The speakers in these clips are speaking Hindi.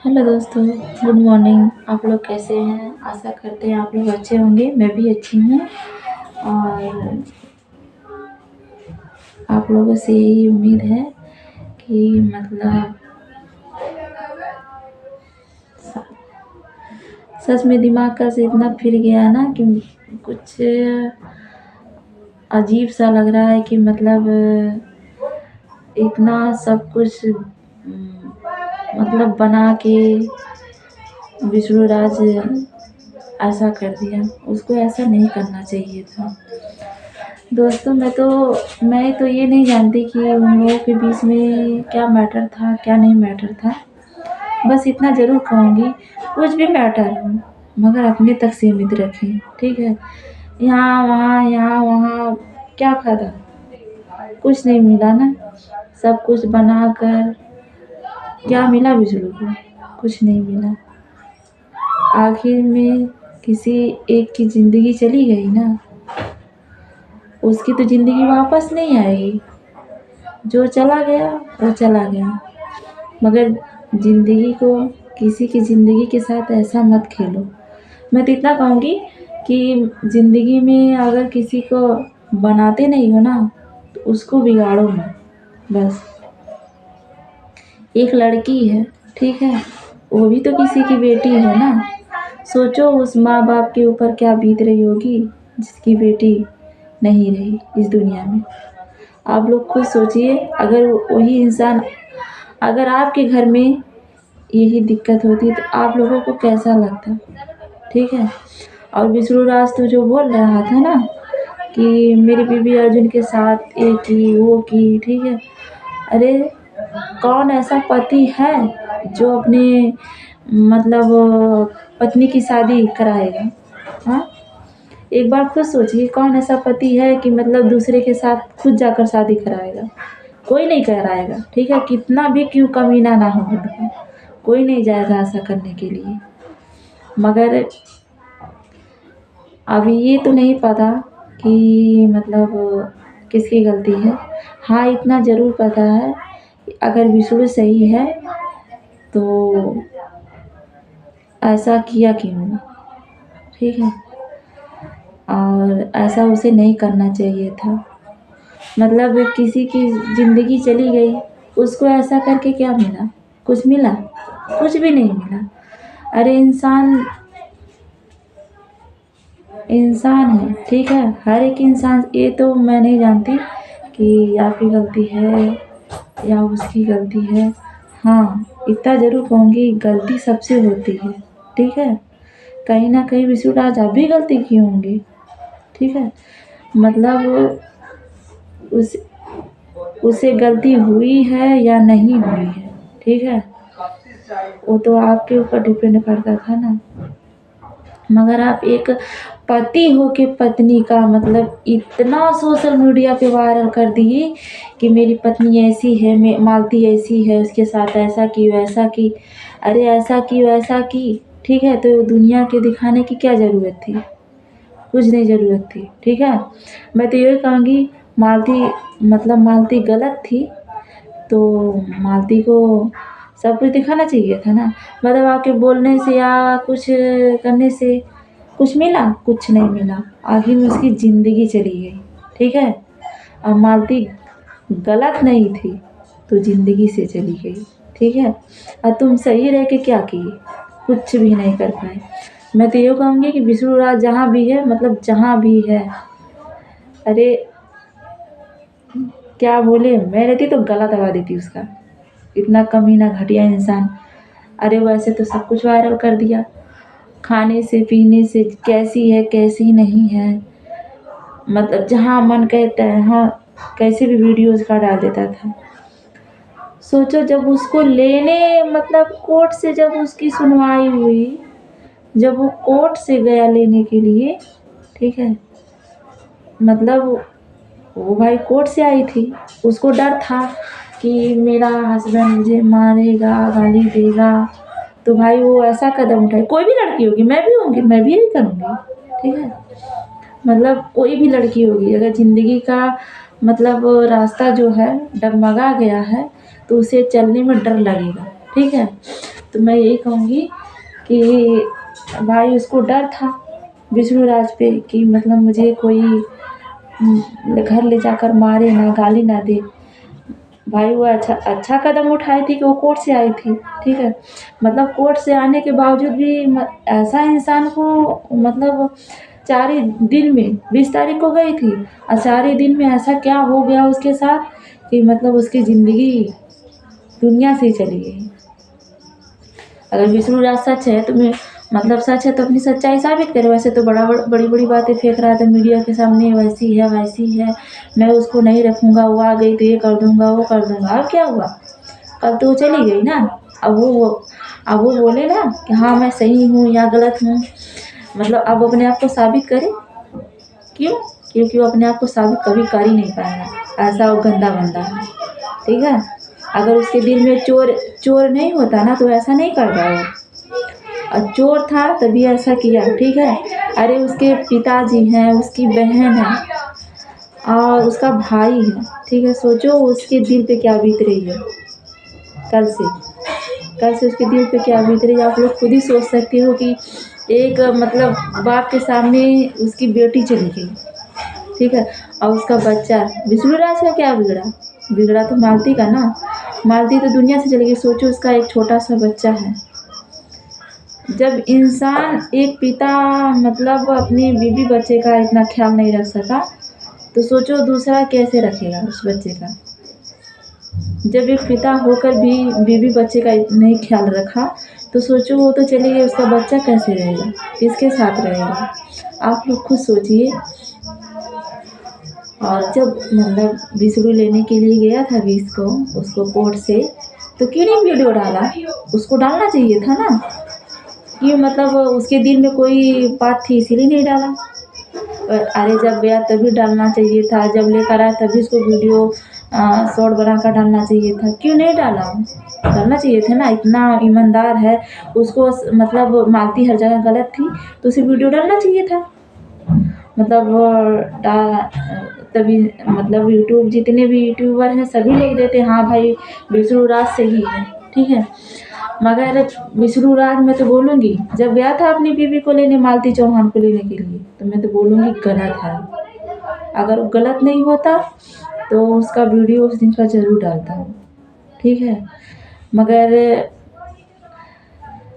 हेलो दोस्तों, गुड मॉर्निंग। आप लोग कैसे हैं? आशा करते हैं आप लोग अच्छे होंगे। मैं भी अच्छी हूँ और आप लोगों से यही उम्मीद है कि मतलब सच में दिमाग का से इतना फिर गया ना कि कुछ अजीब सा लग रहा है कि मतलब इतना सब कुछ मतलब बना के विष्णु राज ऐसा कर दिया। उसको ऐसा नहीं करना चाहिए था। दोस्तों, मैं तो ये नहीं जानती कि उन लोगों के बीच में क्या मैटर था, क्या नहीं मैटर था। बस इतना ज़रूर कहूँगी, कुछ भी मैटर हो मगर अपने तक सीमित रखें, ठीक है? यहाँ वहाँ क्या फ़ायदा? कुछ नहीं मिला ना। सब कुछ बनाकर क्या मिला विष्णु को? कुछ नहीं मिला। आखिर में किसी एक की ज़िंदगी चली गई ना, उसकी तो ज़िंदगी वापस नहीं आएगी। जो चला गया वो चला गया, मगर ज़िंदगी को किसी की ज़िंदगी के साथ ऐसा मत खेलो। मैं तो इतना कहूँगी कि ज़िंदगी में अगर किसी को बनाते नहीं हो ना, तो उसको बिगाड़ो मत। बस एक लड़की है, ठीक है? वो भी तो किसी की बेटी है ना। सोचो उस माँ बाप के ऊपर क्या बीत रही होगी जिसकी बेटी नहीं रही इस दुनिया में। आप लोग खुद सोचिए, अगर वही इंसान अगर आपके घर में यही दिक्कत होती तो आप लोगों को कैसा लगता? ठीक है? और विष्णु राज तो जो बोल रहा था ना कि मेरी बीवी अर्जुन के साथ ये की वो की, ठीक है? अरे कौन ऐसा पति है जो अपने मतलब पत्नी की शादी कराएगा? हाँ, एक बार खुद सोचिए, कौन ऐसा पति है कि मतलब दूसरे के साथ खुद जाकर शादी कराएगा? कोई नहीं कराएगा, ठीक है? कितना भी क्यों कमीना ना हो उनका, कोई नहीं जाएगा ऐसा करने के लिए। मगर अभी ये तो नहीं पता कि मतलब किसकी गलती है। हाँ, इतना ज़रूर पता है कि अगर विष्णु सही है तो ऐसा किया क्यों? ठीक है? और ऐसा उसे नहीं करना चाहिए था। मतलब किसी की ज़िंदगी चली गई, उसको ऐसा करके क्या मिला? कुछ मिला? कुछ भी नहीं मिला। अरे इंसान इंसान है, ठीक है? हर एक इंसान, ये तो मैं नहीं जानती कि आपकी गलती है या उसकी गलती है। हाँ, इतना ज़रूर कहूँगी, गलती सबसे होती है, ठीक है? कहीं न कहीं विष्णु राज आप भी गलती किए होंगे, ठीक है? मतलब उस उससे गलती हुई है या नहीं हुई है, ठीक है? वो तो आपके ऊपर डिपेंड करता था ना। मगर आप एक पति हो के पत्नी का मतलब इतना सोशल मीडिया पे वायरल कर दिए कि मेरी पत्नी ऐसी है, मालती ऐसी है, उसके साथ ऐसा की वैसा की। अरे ऐसा की वैसा की, ठीक है? तो दुनिया के दिखाने की क्या ज़रूरत थी? कुछ नहीं ज़रूरत थी, ठीक है? मैं तो यही कहूँगी, मालती गलत थी तो मालती को सब कुछ दिखाना चाहिए था ना। मतलब आपके बोलने से या कुछ करने से कुछ मिला? कुछ नहीं मिला। आखिर में उसकी ज़िंदगी चली गई, ठीक है? और मालती गलत नहीं थी, तो ज़िंदगी से चली गई, ठीक है? और तुम सही रह के क्या किए? कुछ भी नहीं कर पाए। मैं तो ये कहूँगी कि विष्णु राज जहाँ भी है, मतलब जहाँ भी है, अरे क्या बोले, मैं रहती तो गला दबा देती उसका। इतना कमीना घटिया इंसान। अरे वैसे तो सब कुछ वायरल कर दिया, खाने से पीने से, कैसी है कैसी नहीं है, मतलब जहाँ मन कहता है हाँ कैसे भी वीडियोज़ का डाल देता था। सोचो जब उसको लेने मतलब कोर्ट से जब उसकी सुनवाई हुई, जब वो कोर्ट से गया लेने के लिए, ठीक है? मतलब वो भाई कोर्ट से आई थी, उसको डर था कि मेरा हस्बैंड मुझे मारेगा, गाली देगा, तो भाई वो ऐसा कदम उठाई। कोई भी लड़की होगी, मैं भी होंगी, मैं भी यही करूँगी, ठीक है? मतलब कोई भी लड़की होगी, अगर ज़िंदगी का मतलब रास्ता जो है डगमगा गया है, तो उसे चलने में डर लगेगा, ठीक है? तो मैं यही कहूँगी कि भाई उसको डर था विष्णु राज पे कि मतलब मुझे कोई घर ले जाकर मारे ना, गाली ना दे। भाई वो अच्छा अच्छा कदम उठाई थी कि वो कोर्ट से आई थी, ठीक है। मतलब कोर्ट से आने के बावजूद भी ऐसा इंसान को मतलब 4 ही दिन में 20 तारीख को गई थी और 4 ही दिन में ऐसा क्या हो गया उसके साथ कि मतलब उसकी ज़िंदगी दुनिया से ही चली गई। अगर विष्णु राज सच है तो मैं मतलब सच है तो अपनी सच्चाई साबित करे। वैसे तो बड़ी बड़ी बातें फेंक रहा था मीडिया के सामने, वैसी है वैसी है, मैं उसको नहीं रखूँगा, वो आ गई तो ये कर दूँगा वो कर दूँगा। अब क्या हुआ, कल तो वो चली गई ना। अब वो बोले ना कि हाँ मैं सही हूँ या गलत हूँ, मतलब अब अपने आप को साबित करे। क्यों? क्योंकि वो अपने आप को साबित कभी कर ही नहीं पाएगा, ऐसा वो गंदा बंदा है, ठीक है। अगर उसके दिल में चोर नहीं होता ना तो ऐसा नहीं करता वो, और चोर था तभी ऐसा किया, ठीक है। अरे उसके पिताजी हैं, उसकी बहन है और उसका भाई है, ठीक है। सोचो उसके दिल पे क्या बीत रही है कल से उसके दिल पे क्या बीत रही है। आप लोग खुद ही सोच सकते हो कि एक मतलब बाप के सामने उसकी बेटी चली गई, ठीक है, और उसका बच्चा। विष्णु राज का क्या बिगड़ा तो मालती का ना। मालती तो दुनिया से चली गई, सोचो उसका एक छोटा सा बच्चा है। जब इंसान एक पिता मतलब अपनी बीवी बच्चे का इतना ख्याल नहीं रख सका तो सोचो दूसरा कैसे रखेगा उस बच्चे का। जब एक पिता होकर भी बीवी बच्चे का नहीं ख्याल रखा तो सोचो वो तो चली गई, उसका बच्चा कैसे रहेगा, किसके साथ रहेगा। आप लोग खुद सोचिए। और जब मतलब विष्णु लेने के लिए गया था विष को उसको कोर्ट से, तो क्यों नहीं वीडियो डाला, उसको डालना चाहिए था ना। क्यों मतलब उसके दिल में कोई बात थी इसीलिए नहीं डाला। अरे जब गया तभी डालना चाहिए था, जब लेकर आया तभी उसको वीडियो शॉर्ट बना कर डालना चाहिए था, क्यों नहीं डाला। डालना चाहिए था ना, इतना ईमानदार है उसको मतलब मालती हर जगह गलत थी तो उसे वीडियो डालना चाहिए था। मतलब तभी मतलब यूट्यूब जितने भी यूट्यूबर हैं सभी लोग देते हाँ भाई विष्णु राज सही है, ठीक है। मगर विष्णु राज मैं तो बोलूँगी जब गया था अपनी बीवी को लेने, मालती चौहान को लेने के लिए, तो मैं तो बोलूँगी गलत है। अगर वो गलत नहीं होता तो उसका वीडियो उस दिन का ज़रूर डालता हूँ, ठीक है। मगर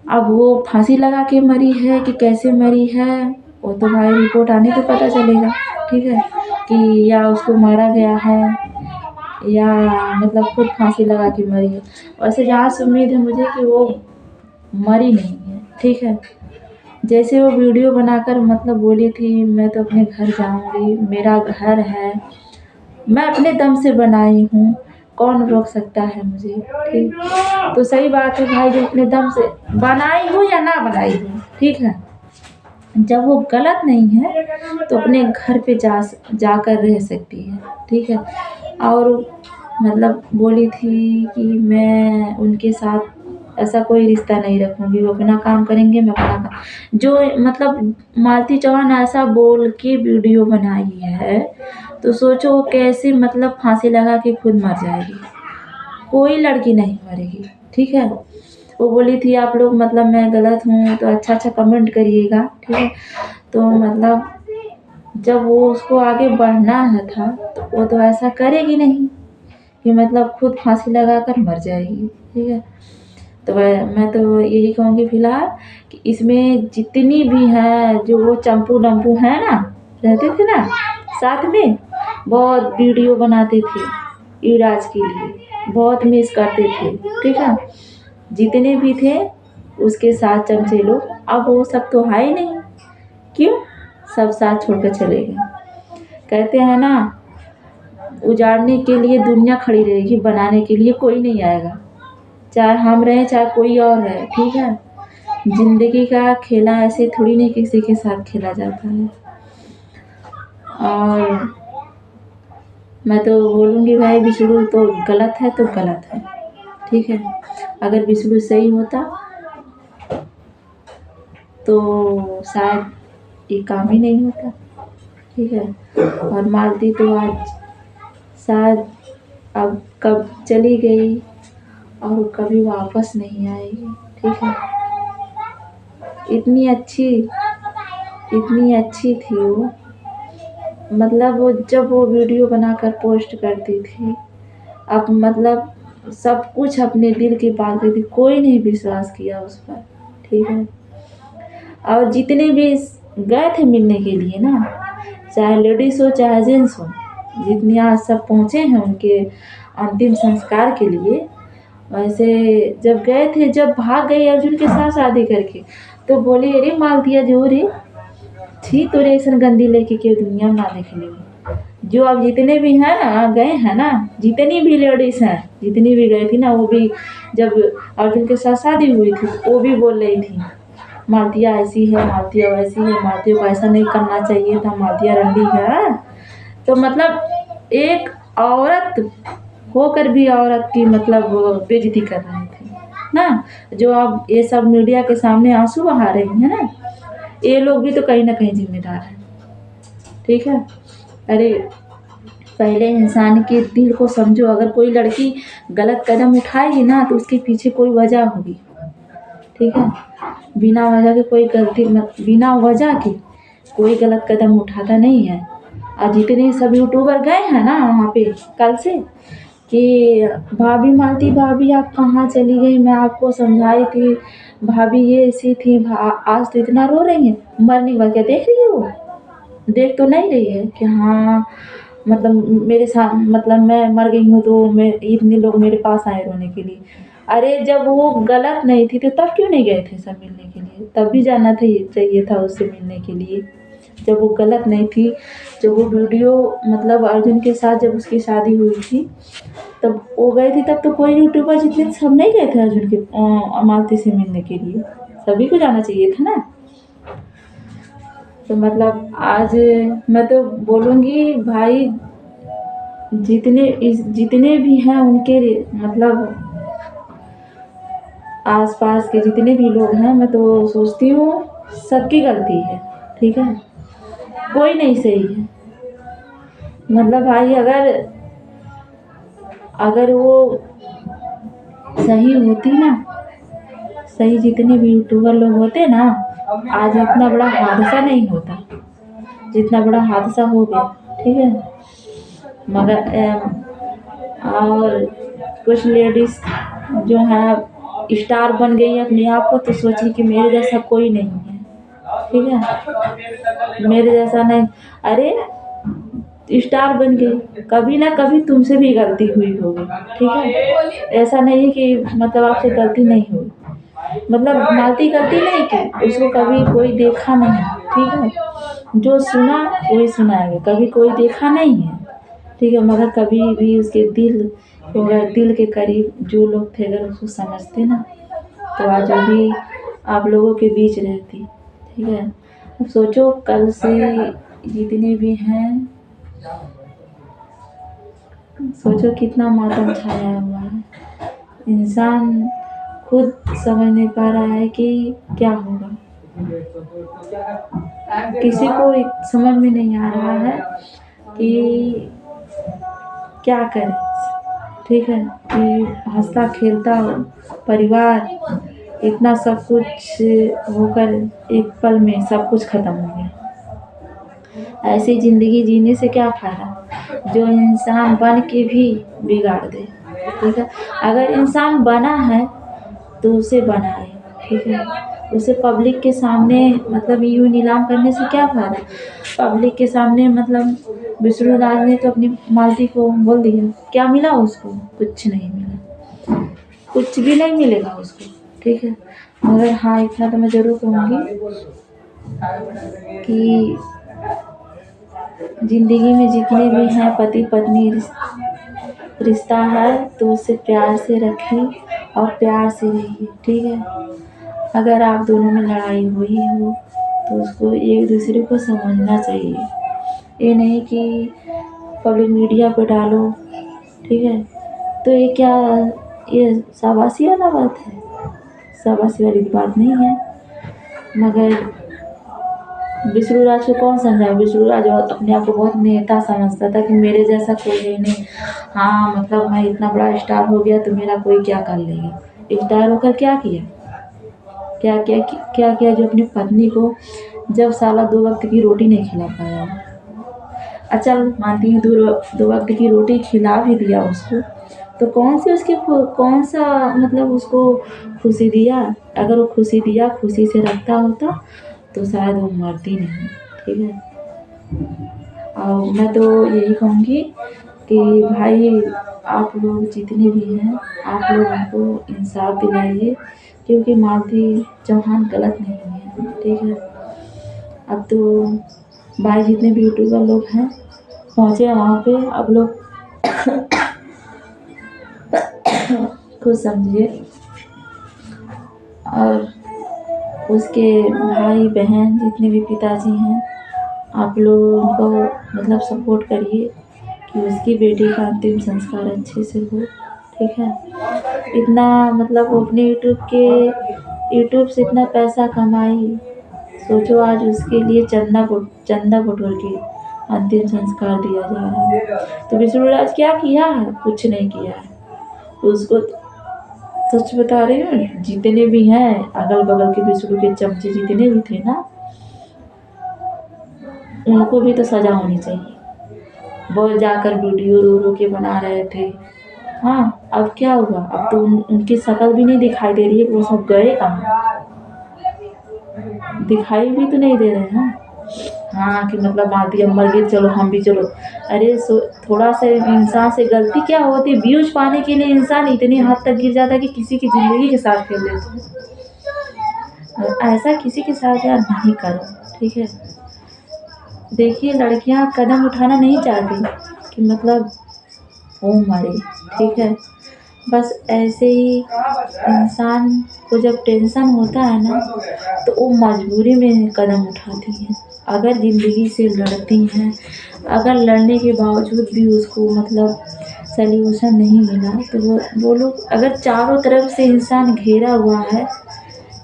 अब वो फांसी लगा के मरी है कि कैसे मरी है वो तो भाई रिपोर्ट आने पे पता चलेगा, ठीक है, कि या उसको मारा गया है या मतलब खुद फांसी लगा के मरी है। वैसे जहाँ से उम्मीद है मुझे कि वो मरी नहीं है, ठीक है। जैसे वो वीडियो बनाकर मतलब बोली थी मैं तो अपने घर जाऊंगी, मेरा घर है, मैं अपने दम से बनाई हूँ, कौन रोक सकता है मुझे, ठीक। तो सही बात है भाई, जो अपने दम से बनाई हूँ या ना बनाई हूँ, ठीक है। जब वो गलत नहीं है तो अपने घर पे जाकर रह सकती है, ठीक है। और मतलब बोली थी कि मैं उनके साथ ऐसा कोई रिश्ता नहीं रखूँगी, वो अपना काम करेंगे मैं अपना काम। जो मतलब मालती चौहान ऐसा बोल के वीडियो बनाई है तो सोचो वो कैसे मतलब फांसी लगा के खुद मर जाएगी। कोई लड़की नहीं मरेगी, ठीक है। वो बोली थी आप लोग मतलब मैं गलत हूँ तो अच्छा कमेंट करिएगा, ठीक है। तो मतलब जब वो उसको आगे बढ़ना है था तो वो तो ऐसा करेगी नहीं कि मतलब खुद फांसी लगाकर मर जाएगी, ठीक है। तो मैं तो यही कहूँगी फिलहाल कि इसमें जितनी भी हैं जो वो चंपू डम्पू हैं ना, रहते थे ना साथ में, बहुत वीडियो बनाते थे युवराज के लिए, बहुत मिस करते थे, ठीक है। जितने भी थे उसके साथ चमचे लोग, अब वो सब तो है ही नहीं। क्यों? सब साथ छोड़कर चले गए। कहते हैं ना उजाड़ने के लिए दुनिया खड़ी रहेगी, बनाने के लिए कोई नहीं आएगा, चाहे हम रहें चाहे कोई और रहे, ठीक है। जिंदगी का खेला ऐसे थोड़ी नहीं किसी के साथ खेला जाता है। और मैं तो बोलूँगी भाई विष्णु तो गलत है तो गलत है, ठीक है। अगर विष्णु सही होता तो शायद ये काम ही नहीं होता, ठीक है। और मालती तो आज शायद अब कब चली गई और कभी वापस नहीं आएगी। ठीक है। इतनी अच्छी थी वो, मतलब वो जब वो वीडियो बनाकर पोस्ट करती थी, अब मतलब सब कुछ अपने दिल की बात करती, कोई नहीं विश्वास किया उस पर, ठीक है। और जितने भी गए थे मिलने के लिए ना, चाहे लेडीज़ हो चाहे जेंट्स हो, जितने आज सब पहुँचे हैं उनके अंतिम संस्कार के लिए, वैसे जब गए थे, जब भाग गई अर्जुन के साथ शादी करके, तो बोले अरे मालतिया जो रे छी तोरे ऐसा गंदी लेके के दुनिया में ना देख ले। जो अब जितने भी हैं ना गए हैं ना, जितनी भी लेडीज़ हैं, जितनी भी गई थी ना, वो भी जब अर्जुन के साथ शादी हुई थी वो भी बोल रही थी मालतिया ऐसी है, मालतिया वैसी है, मालतिया को ऐसा नहीं करना चाहिए था, मालतिया रंडी है। तो मतलब एक औरत होकर भी औरत की मतलब बेइज्जती कर रहे थे ना, जो अब ये सब मीडिया के सामने आंसू बहा रही है ना, ये लोग भी तो कहीं ना कहीं जिम्मेदार हैं, ठीक है। अरे पहले इंसान के दिल को समझो, अगर कोई लड़की गलत कदम उठाएगी ना तो उसके पीछे कोई वजह होगी, ठीक है। बिना वजह के कोई गलती मत, बिना वजह के कोई गलत कदम उठाता नहीं है। और जितने सब यूट्यूबर गए हैं ना वहाँ पे कल से कि भाभी मालती भाभी आप कहाँ चली गई, मैं आपको समझाई थी भाभी ये ऐसी थी, आज तो इतना रो रही हैं, मरने के बाद क्या देख रही है वो, देख तो नहीं रही है कि हाँ मतलब मेरे साथ मतलब मैं मर गई हूँ तो मैं इतने लोग मेरे पास आए रोने के लिए। अरे जब वो गलत नहीं थी तो तब क्यों नहीं गए थे सब मिलने के लिए, तब भी जाना था, चाहिए था उससे मिलने के लिए। जब वो गलत नहीं थी, जब वो वीडियो मतलब अर्जुन के साथ जब उसकी शादी हुई थी तब वो गए थे, तब तो कोई यूट्यूबर जितने सब नहीं गए थे अर्जुन के मालती से मिलने के लिए, सभी को जाना चाहिए था ना। तो मतलब आज मैं तो बोलूँगी भाई जितने भी हैं उनके मतलब आसपास के जितने भी लोग हैं, मैं तो सोचती हूँ सबकी गलती है, ठीक है, कोई नहीं सही है। मतलब भाई अगर वो सही होती ना, सही जितने भी यूट्यूबर लोग होते ना, आज इतना बड़ा हादसा नहीं होता जितना बड़ा हादसा हो गया, ठीक है। मगर और कुछ लेडीज़ जो है स्टार बन गई अपने आप को, तो सोची कि मेरे जैसा कोई नहीं है, ठीक है, मेरे जैसा नहीं। अरे स्टार बन गई, कभी ना कभी तुमसे भी गलती हुई होगी, ठीक है। ऐसा नहीं है कि मतलब आपसे गलती नहीं हुई, मतलब मालती गलती नहीं की, उसको कभी कोई देखा नहीं, ठीक है। जो सुना वही सुनाएंगे, कभी कोई देखा नहीं है, ठीक है। मगर कभी भी उसके दिल के करीब जो लोग थे अगर उसको समझते ना, तो आज अभी आप लोगों के बीच रहती, ठीक है। अब सोचो कल से जितने भी हैं, सोचो कितना मातम छाया हुआ है, इंसान खुद समझ नहीं पा रहा है कि क्या होगा, किसी को समझ में नहीं आ रहा है कि क्या करें, ठीक है। कि हंसता खेलता परिवार इतना सब कुछ होकर एक पल में सब कुछ खत्म हो गया। ऐसी ज़िंदगी जीने से क्या फ़ायदा जो इंसान बन के भी बिगाड़ दे, ठीक है। अगर इंसान बना है तो उसे बनाए, ठीक है। उसे पब्लिक के सामने मतलब यूँ नीलाम करने से क्या फ़ायदा। पब्लिक के सामने मतलब विष्णु राज ने तो अपनी मालती को बोल दिया, क्या मिला उसको, कुछ नहीं मिला, कुछ भी नहीं मिलेगा उसको, ठीक है। मगर हाँ इतना तो मैं ज़रूर कहूँगी कि ज़िंदगी में जितने भी हैं पति पत्नी रिश्ता है तो उसे प्यार से रखें और प्यार से रहिए, ठीक है। अगर आप दोनों में लड़ाई हुई हो तो उसको एक दूसरे को समझना चाहिए, ये नहीं कि पब्लिक मीडिया पे डालो, ठीक है। तो ये क्या, ये शाबाशी वाला बात है, शाबाशी वाली बात नहीं है। मगर विष्णु राज को कौन समझाए, विष्णु राज अपने आप को बहुत नेता समझता था कि मेरे जैसा कोई है नहीं, हाँ मतलब मैं इतना बड़ा स्टार हो गया तो मेरा कोई क्या कर लेगा, स्टार होकर क्या किया, क्या किया जो अपनी पत्नी को जब साला 2 वक़्त की रोटी नहीं खिला पाया। अच्छा मानती हूँ 2 वक़्त की रोटी खिला भी दिया उसको, तो कौन-सा मतलब उसको खुशी दिया? अगर वो खुशी दिया, खुशी से रखता होता, तो शायद वो मरती नहीं, ठीक है? और मैं तो यही कहूँगी कि भाई आप लोग जितने भी हैं, आप लोग उनको इंसाफ दिलाइए, क्योंकि मालती चौहान गलत नहीं है, ठीक है? अब तो भाई जितने भी यूट्यूबर लोग हैं पहुँचे हैं वहाँ पे, अब लोग खुद समझिए। और उसके भाई बहन जितने भी पिताजी हैं, आप लोग उनको मतलब सपोर्ट करिए कि उसकी बेटी का अंतिम संस्कार अच्छे से हो, ठीक है? इतना मतलब वो अपने यूट्यूब से इतना पैसा कमाई, सोचो आज उसके लिए चंदा बटोर के अंतिम संस्कार दिया जा रहा है। तो विष्णु राज क्या किया है? कुछ नहीं किया है। उसको सच बता रही हूँ, जितने भी हैं अगल बगल के विष्णु के चमचे जितने भी थे ना, उनको भी तो सजा होनी चाहिए। वो जाकर वीडियो रो रो के बना रहे थे। हाँ, अब क्या हुआ? अब तो उनकी शक्ल भी नहीं दिखाई दे रही है, वो सब गए कहाँ? दिखाई भी तो नहीं दे रहे हैं। हाँ, कि मतलब मालती अब मर गई, चलो हम भी चलो। अरे थोड़ा सा इंसान से गलती क्या होती है? व्यूज पाने के लिए इंसान इतनी हद तक गिर जाता है कि किसी की जिंदगी के साथ खेल लेता है। और ऐसा किसी के साथ यार नहीं करो, ठीक है? देखिए लड़कियां कदम उठाना नहीं चाहती कि मतलब वो मरे, ठीक है? बस ऐसे ही इंसान को जब टेंशन होता है ना, तो वो मजबूरी में कदम उठाती हैं। अगर ज़िंदगी से लड़ती हैं, अगर लड़ने के बावजूद भी उसको मतलब सॉल्यूशन नहीं मिला, तो वो लोग अगर चारों तरफ से इंसान घेरा हुआ है,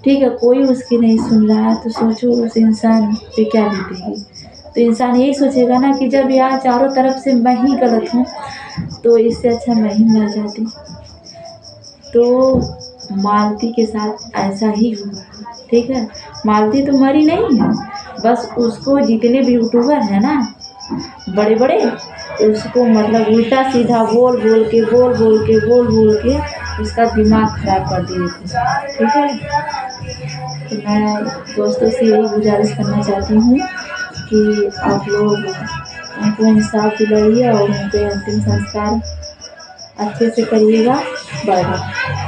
ठीक है, कोई उसकी नहीं सुन रहा है, तो सोचो उस इंसान पे क्या बीतेगी। तो इंसान यही सोचेगा ना कि जब यार चारों तरफ से मैं ही गलत हूँ, तो इससे अच्छा मैं ही मर जाती। तो मालती के साथ ऐसा ही हुआ, ठीक है? मालती तो मरी नहीं है, बस उसको जितने भी यूट्यूबर हैं ना बड़े बड़े, उसको मतलब उल्टा सीधा बोल के उसका दिमाग खराब कर दिए थे, ठीक है? तो मैं दोस्तों से यही गुजारिश करना चाहती हूँ कि आप लोग उनको इंसाफ दिलाइए और उनके अंतिम संस्कार अच्छे से करिएगा। Bye bye.